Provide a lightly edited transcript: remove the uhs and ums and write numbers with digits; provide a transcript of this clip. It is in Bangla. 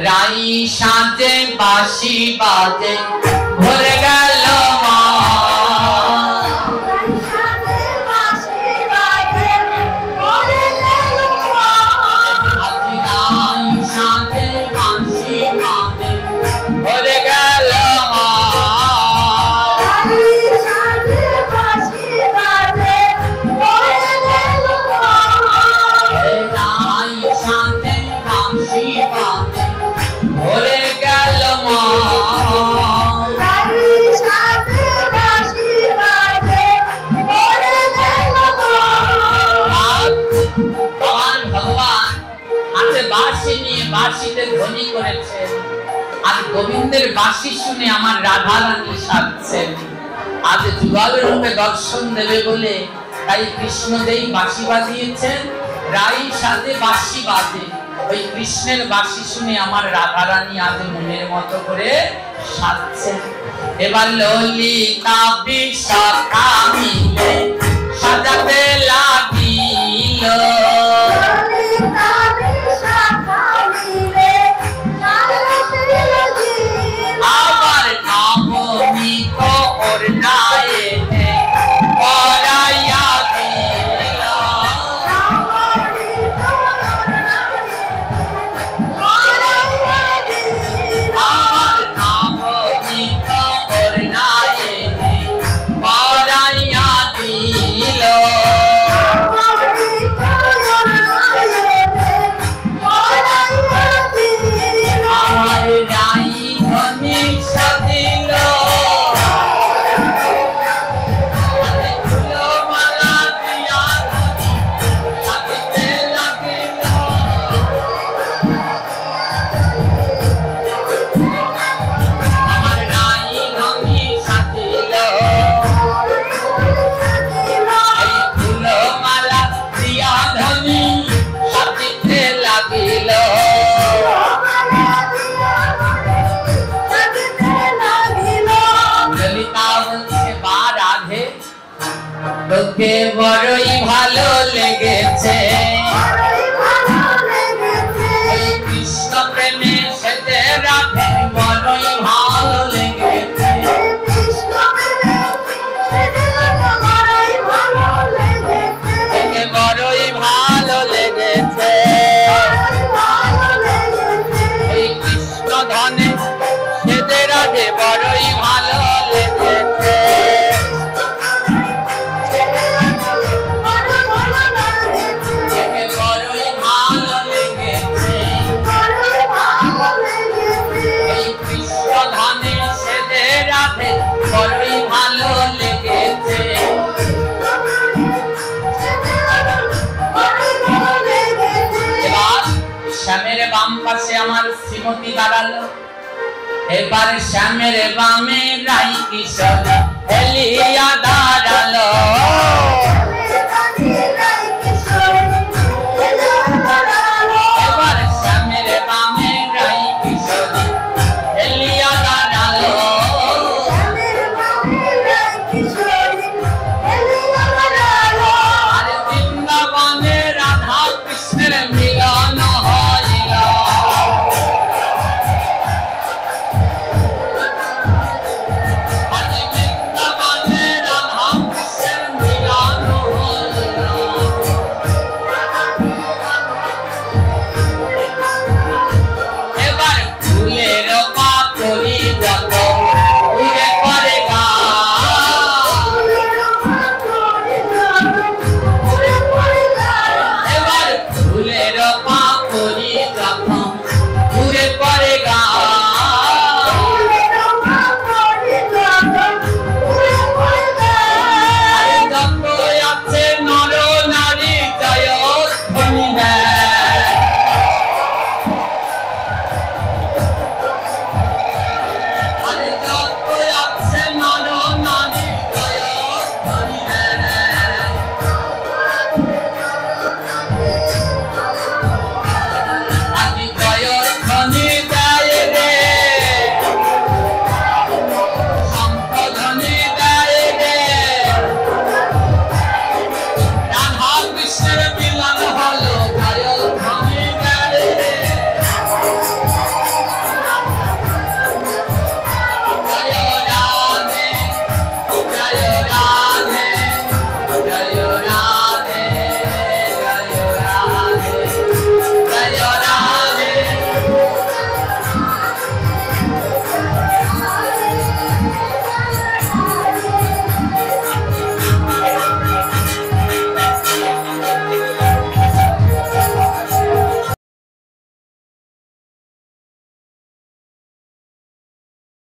রাই সাজে বাঁশি বাজে ভরে গেল মা বাঁশিতে ধ্বনি করেছেন আর গোবিন্দের বাঁশি শুনে আমার রাধা রানী সাজছেন। আজ যুগল রূপে দর্শন দেবে বলে তাই কৃষ্ণদেই বাঁশি বাজিয়েছেন। রাই সাজে বাঁশি বাজে, ওই কৃষ্ণের বাঁশি শুনে আমার রাধা রানী আজ মনের মতো করে সাজছেন। এবার ললিতা বিশাখা মিলে সাজাতে লাগিল, আবার নবনীত ওড়নায় পরাইয়া দিল, আবার নবনীত ওড়নায় পরাইয়া দিল। তোকে বড়ই ভালো লেগেছে, কৃষ্ণ প্রেমে সেতে রাখে বড়ই ভালো লেগেছে, তোকে বড়ই ভালো লেগেছে, এই কৃষ্ণ ধনে সেতে রাখে বড়ই ভালো লেগেছে। বড়ই ভালো লেগেছে, এবার শ্যামের বাম পাশে আমার শ্রীমতী দাঁড়ালো, এবার শ্যামের বামে রাই কিশোর হেলিয়া দাঁড়ালো।